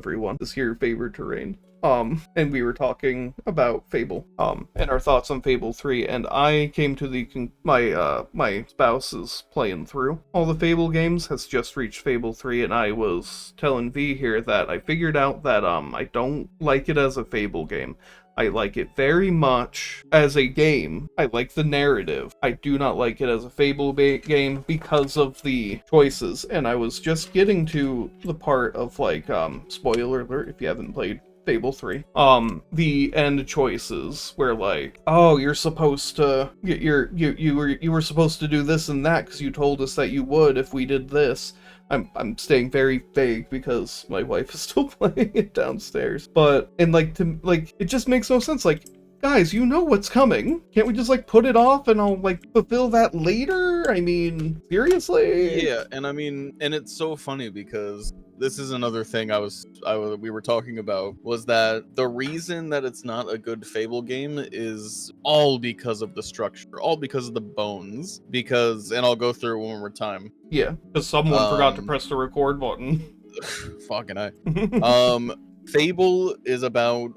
everyone. This here favorite terrain. And we were talking about Fable, and our thoughts on Fable 3, and I came to my spouse is playing through all the Fable games, has just reached Fable 3, and I was telling V here that I figured out that, I don't like it as a Fable game. I like it very much as a game. I like the narrative. I do not like it as a Fable game because of the choices. And I was just getting to the part of, like, spoiler alert if you haven't played Fable 3. The end choices where, like, oh, you're supposed to, you were supposed to do this and that because you told us that you would if we did this. I'm staying very vague because my wife is still playing it downstairs. But, and like, it just makes no sense. Like, guys, you know what's coming. Can't we just, like, put it off and I'll, like, fulfill that later? I mean, seriously? Yeah, and I mean, and it's so funny because this is another thing we were talking about, was that the reason that it's not a good Fable game is all because of the structure, all because of the bones, and I'll go through it one more time. Yeah, because someone forgot to press the record button. Fucking I. Fable is about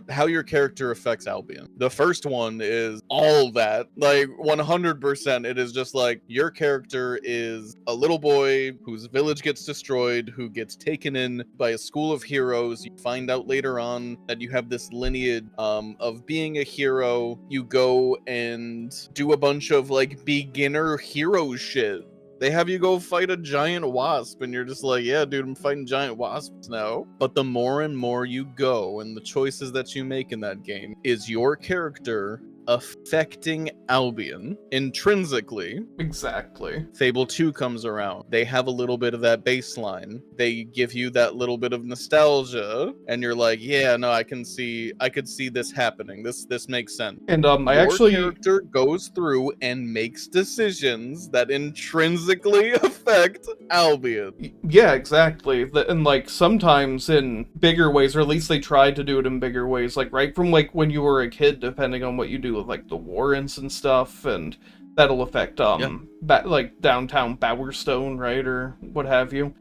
how your character affects Albion. The first one is all that, like 100%. It is just like your character is a little boy whose village gets destroyed, who gets taken in by a school of heroes. You find out later on that you have this lineage of being a hero. You go and do a bunch of like beginner hero shit. They have you go fight a giant wasp, and you're just like, yeah, dude, I'm fighting giant wasps now. But the more and more you go, and the choices that you make in that game, is your character affecting Albion intrinsically. Exactly. Fable 2 comes around. They have a little bit of that baseline. They give you that little bit of nostalgia, and you're like, yeah, no, I could see this happening. This makes sense. And Your character goes through and makes decisions that intrinsically affect Albion. Yeah, exactly. And like sometimes in bigger ways, or at least they tried to do it in bigger ways, like right from like when you were a kid, depending on what you do with like the Warrens and stuff, and that'll affect like downtown Bowerstone, right, or what have you.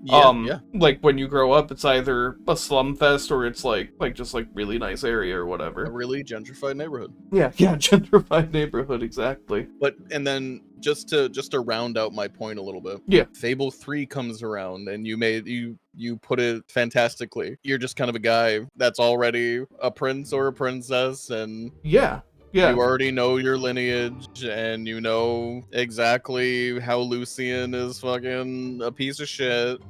Like when you grow up, it's either a slum fest or it's like just like really nice area or whatever. A really gentrified neighborhood. Yeah, gentrified neighborhood, exactly. But and then just to round out my point a little bit. Yeah. Fable 3 comes around and you put it fantastically. You're just kind of a guy that's already a prince or a princess, and yeah. You already know your lineage, and you know exactly how Lucian is fucking a piece of shit.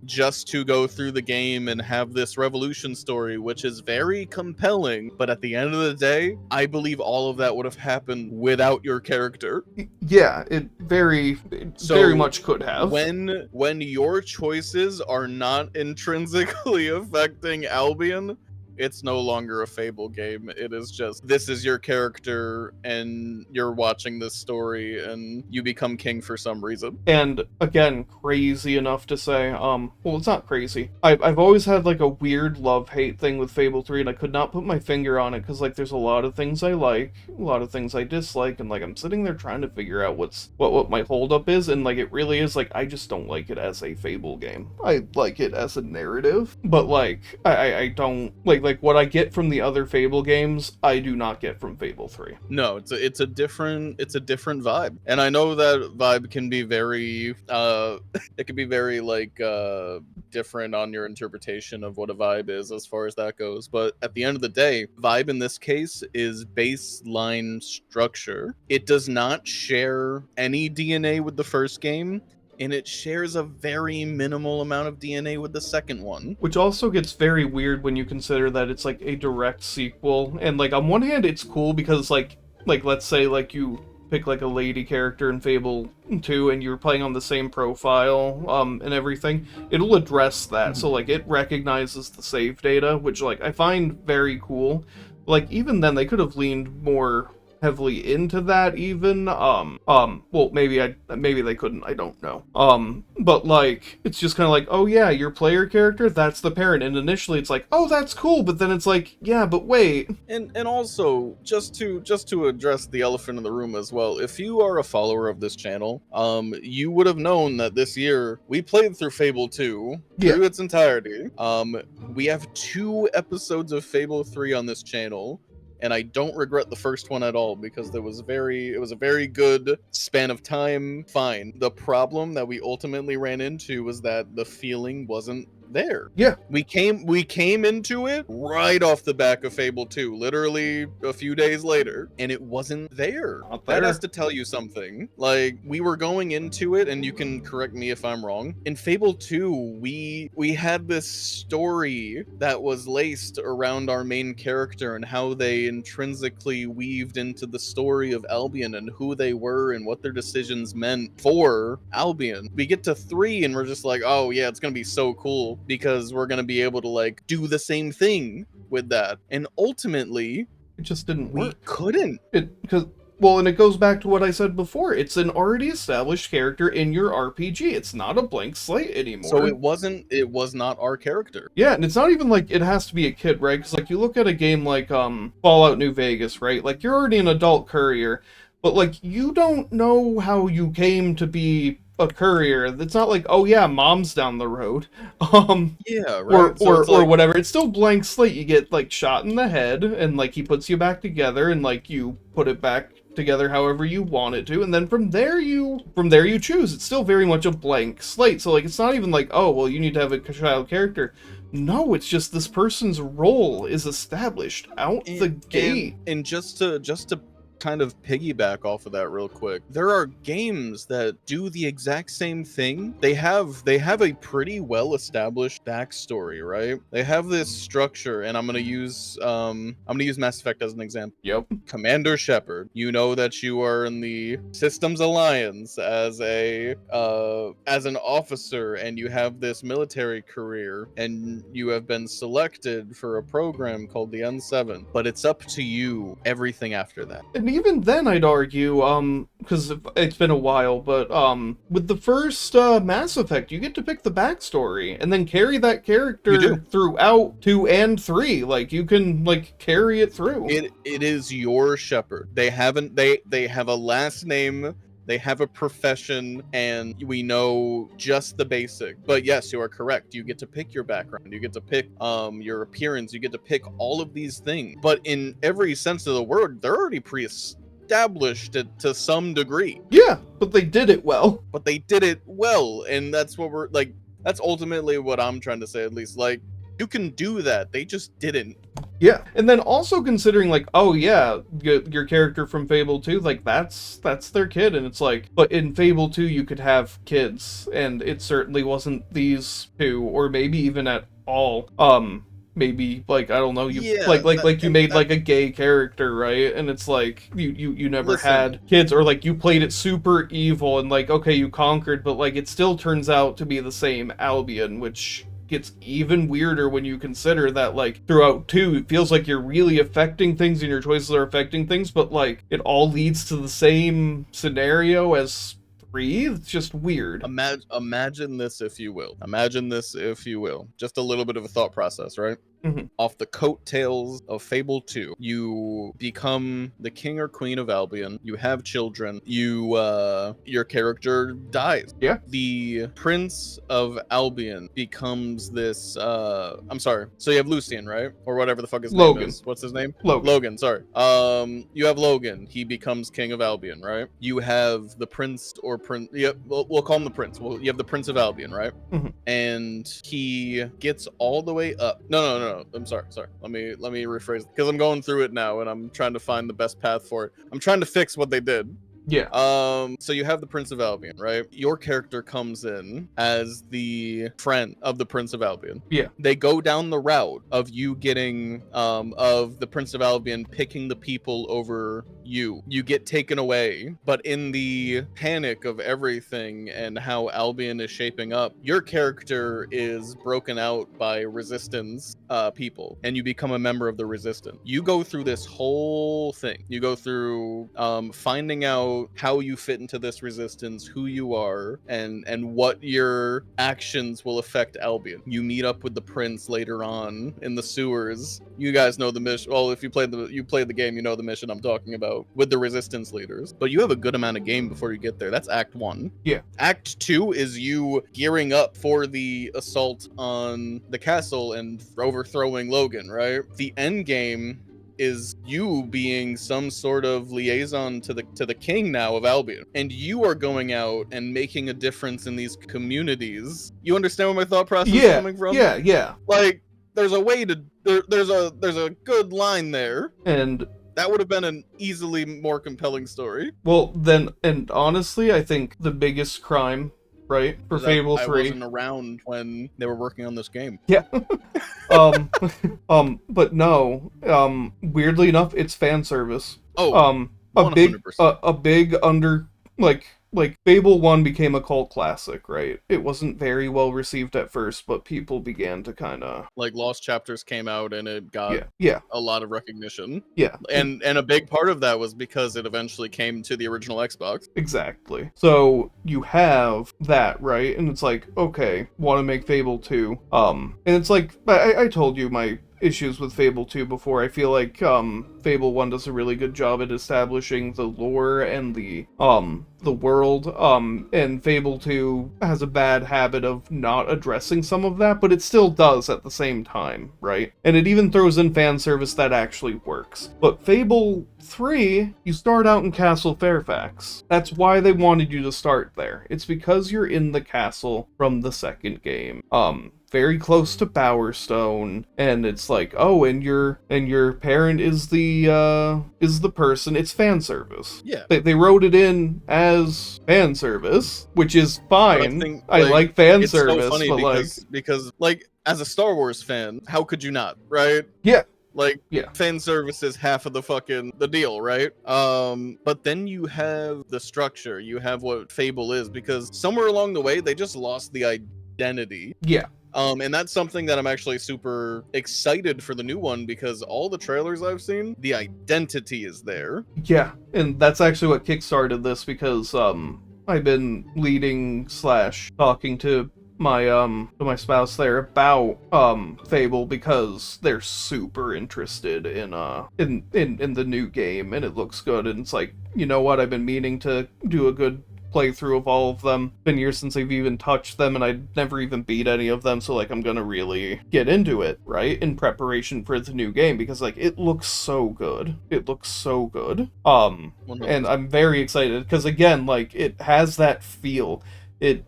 Just to go through the game and have this revolution story, which is very compelling, but at the end of the day, I believe all of that would have happened without your character. Yeah, it very much could have. When your choices are not intrinsically affecting Albion, it's no longer a Fable game. It is just, this is your character, and you're watching this story, and you become king for some reason. And again, crazy enough to say, well, it's not crazy. I've always had like a weird love-hate thing with Fable 3, and I could not put my finger on it, because like there's a lot of things I like, a lot of things I dislike, and like I'm sitting there trying to figure out what my holdup is, and like it really is like, I just don't like it as a Fable game. I like it as a narrative, but like, I don't, like what I get from the other Fable games, I do not get from Fable 3. No, it's a different vibe. And I know that vibe can be very it can be very like different on your interpretation of what a vibe is as far as that goes. But at the end of the day, vibe in this case is baseline structure. It does not share any DNA with the first game, and it shares a very minimal amount of DNA with the second one. Which also gets very weird when you consider that it's like a direct sequel. And like on one hand it's cool because like let's say like you pick like a lady character in Fable 2 and you're playing on the same profile and everything, it'll address that. So like it recognizes the save data, which like I find very cool. Like even then they could have leaned more heavily into that even. Well, maybe they couldn't, I don't know. But like, it's just kind of like, oh yeah, your player character, that's the parent. And initially it's like, oh, that's cool. But then it's like, yeah, but wait. And also, just to address the elephant in the room as well, if you are a follower of this channel, you would have known that this year we played through Fable 2 Yeah. through its entirety. We have 2 episodes of Fable 3 on this channel, and I don't regret the first one at all because it was a very good span of time. Fine. The problem that we ultimately ran into was that the feeling wasn't there. Yeah. We came into it right off the back of Fable 2, literally a few days later, and it wasn't there. Not That there. has to tell you something. Like, we were going into it, and you can correct me if I'm wrong. In Fable 2, we had this story that was laced around our main character and how they intrinsically weaved into the story of Albion and who they were and what their decisions meant for Albion. We get to 3 and we're just like, oh yeah, it's gonna be so cool because we're gonna be able to like do the same thing with that. And ultimately, It just didn't we work. couldn't. And it goes back to what I said before. It's an already established character in your RPG. It's not a blank slate anymore. So it was not our character. Yeah, and it's not even like it has to be a kid, right? Because like you look at a game like Fallout New Vegas, right? Like you're already an adult courier, but like you don't know how you came to be a courier. It's not like, oh yeah, mom's down the road. Yeah, right. Or whatever. It's still blank slate. You get like shot in the head, and like he puts you back together, and like you put it back together however you want it to, and then from there you choose. It's still very much a blank slate. So like it's not even like, oh well, you need to have a child character. No, it's just this person's role is established out the gate. And just to kind of piggyback off of that real quick, there are games that do the exact same thing. They have a pretty well established backstory, right? They have this structure, and I'm gonna use Mass Effect as an example. Yep. Commander Shepard, you know that you are in the Systems Alliance as an officer, and you have this military career, and you have been selected for a program called the N7, but it's up to you everything after that. And even then, I'd argue, because it's been a while, but with the first Mass Effect, you get to pick the backstory and then carry that character throughout 2 and 3. Like you can like carry it through. It is your Shepard. They have a last name. They have a profession, and we know just the basic. But yes, you are correct. You get to pick your background. You get to pick your appearance. You get to pick all of these things. But in every sense of the word, they're already pre-established to some degree. Yeah, but they did it well. And that's what we're like. That's ultimately what I'm trying to say, at least. Like, you can do that. They just didn't. Yeah, and then also considering like, oh yeah, your character from Fable 2, like that's their kid, and it's like, but in Fable 2 you could have kids, and it certainly wasn't these two, or maybe even at all. Maybe like I don't know, you made like a gay character, right? And it's like you never had kids, or like you played it super evil, and like okay, you conquered, but like it still turns out to be the same Albion, which gets even weirder when you consider that like throughout 2 it feels like you're really affecting things and your choices are affecting things, but like it all leads to the same scenario as 3. It's just weird. Imagine this if you will. Just a little bit of a thought process, right? Mm-hmm. Off the coattails of Fable 2, you become the king or queen of Albion. You have children. Your character dies. Yeah. The prince of Albion becomes this. I'm sorry. So you have Lucian, right, or whatever the fuck his name is. What's his name? Logan. Sorry. You have Logan. He becomes king of Albion, right? You have the prince or prince. Yep. We'll call him the prince. Well, you have the prince of Albion, right? Mm-hmm. And he gets all the way up. No. I'm sorry. Let me rephrase, because I'm going through it now and I'm trying to find the best path for it. I'm trying to fix what they did. Yeah. So you have the Prince of Albion, right? Your character comes in as the friend of the Prince of Albion. Yeah. They go down the route of you getting of the Prince of Albion picking the people over you. You get taken away, but in the panic of everything and how Albion is shaping up, your character is broken out by resistance people, and you become a member of the resistance. You go through this whole thing. You go through finding out how you fit into this resistance, who you are, and what your actions will affect Albion. You meet up with the prince later on in the sewers. You guys know the mission. Well, if you played the game, you know the mission I'm talking about with the resistance leaders. But you have a good amount of game before you get there. That's Act 1. Yeah. Act 2 is you gearing up for the assault on the castle and overthrowing Logan, right? The end game is you being some sort of liaison to the king now of Albion, and you are going out and making a difference in these communities. You understand where my thought process is Yeah. coming from? Yeah. Like, there's a way to there's a good line there. And that would have been an easily more compelling story. well, then, and honestly, I think the biggest crime, right, for Fable 3. I wasn't around when they were working on this game. Yeah. But no, weirdly enough, it's fan service. Oh, a 100%. big under, like Fable 1 became a cult classic, right? It wasn't very well received at first, but people began to kind of... Like, Lost Chapters came out and it got Yeah. a lot of recognition. Yeah. And a big part of that was because it eventually came to the original Xbox. Exactly. So you have that, right? And it's like, okay, want to make Fable 2. And it's like, I told you my issues with Fable 2 before. I feel like Fable 1 does a really good job at establishing the lore and the world, and Fable 2 has a bad habit of not addressing some of that, but it still does at the same time, right? And it even throws in fan service that actually works. But Fable 3, you start out in Castle Fairfax. That's why they wanted you to start there. It's because you're in the castle from the second game. Very close to Bowerstone, and it's like, oh, and your parent is the person. It's fan service. Yeah. They wrote it in as fan service, which is fine. I like fan service, so funny but because as a Star Wars fan, how could you not, right? Yeah. Fan service is half of the deal, right? But then you have the structure, you have what Fable is, because somewhere along the way they just lost the identity. Yeah. And that's something that I'm actually super excited for the new one, because all the trailers I've seen, the identity is there. Yeah, and that's actually what kickstarted this, because I've been leading / talking to my spouse there about Fable, because they're super interested in the new game, and it looks good, and it's like, you know what, I've been meaning to do a good playthrough of all of them. Been years since I've even touched them, and I'd never even beat any of them, so like I'm gonna really get into it, right? In preparation for the new game, because like it looks so good. It looks so good. And I'm very excited, because again, like it has that feel. It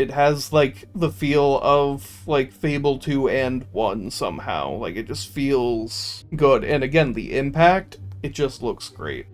has like the feel of like Fable 2 and 1 somehow. Like it just feels good. And again, the impact, it just looks great.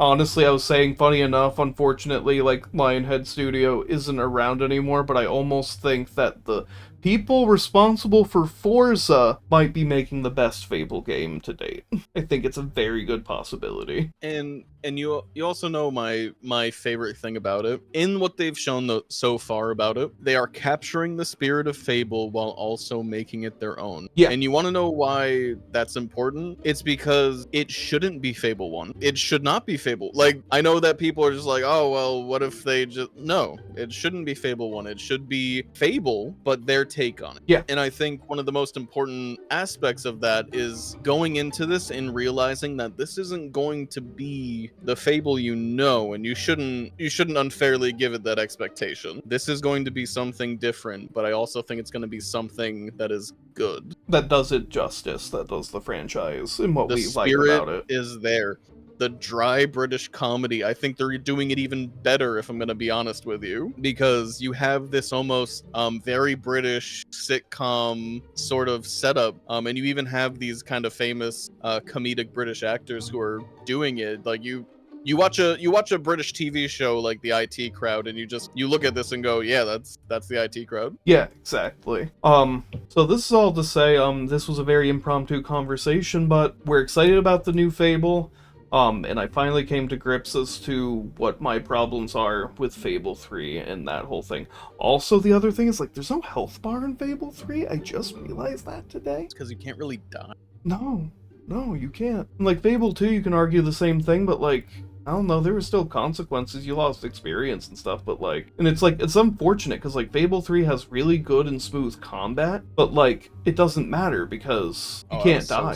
Honestly, I was saying, funny enough, unfortunately, like, Lionhead Studio isn't around anymore, but I almost think that the people responsible for Forza might be making the best Fable game to date. I think it's a very good possibility. And you also know my favorite thing about it. In what they've shown so far about it, they are capturing the spirit of Fable while also making it their own. Yeah. And you want to know why that's important? It's because it shouldn't be Fable 1. It should not be Fable. Like, I know that people are just like, oh, well, what if they just... No, it shouldn't be Fable 1. It should be Fable, but their take on it. Yeah. And I think one of the most important aspects of that is going into this and realizing that this isn't going to be the Fable you know, and you shouldn't unfairly give it that expectation. This is going to be something different, but I also think it's going to be something that is good. That does it justice, that does the franchise, and what we like about it. The spirit is there. The dry British comedy, I think they're doing it even better, if I'm going to be honest with you, because you have this almost very British sitcom sort of setup, and you even have these kind of famous comedic British actors who are doing it. Like, you you watch a British TV show like the IT Crowd, and you look at this and go, yeah, that's the IT Crowd. Yeah, exactly. So this is all to say, this was a very impromptu conversation, but we're excited about the new Fable. And I finally came to grips as to what my problems are with Fable 3 and that whole thing. Also, the other thing is, like, there's no health bar in Fable 3. I just realized that today. It's because you can't really die. No, you can't. Like, Fable 2, you can argue the same thing, but, like, I don't know, there were still consequences. You lost experience and stuff, but, like, and it's, like, it's unfortunate, because, like, Fable 3 has really good and smooth combat, but, like, it doesn't matter, because you can't die.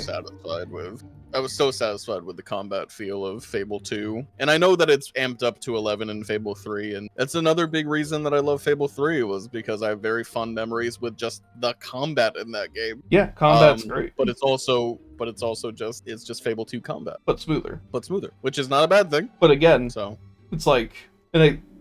I was so satisfied with the combat feel of Fable 2. And I know that it's amped up to 11 in Fable 3, and that's another big reason that I love Fable 3, was because I have very fond memories with just the combat in that game. Yeah, combat's great. But it's also just Fable 2 combat. But smoother. Which is not a bad thing. But again, so it's like,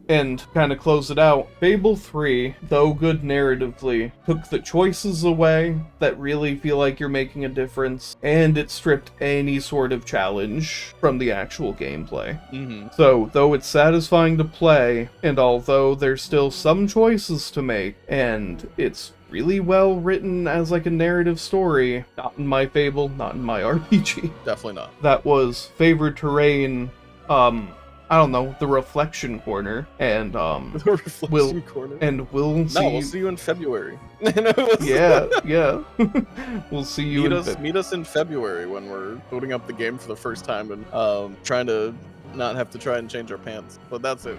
and kind of close it out, Fable 3, though good narratively, took the choices away that really feel like you're making a difference, and it stripped any sort of challenge from the actual gameplay. Mm-hmm. So, though it's satisfying to play, and although there's still some choices to make, and it's really well written as like a narrative story, not in my Fable, not in my RPG. Definitely not. That was Favored Terrain, I don't know, the Reflection Corner, and the Reflection Corner. And we'll see you in February. yeah. We'll see you meet us in February when we're booting up the game for the first time and trying to not have to try and change our pants. But that's it.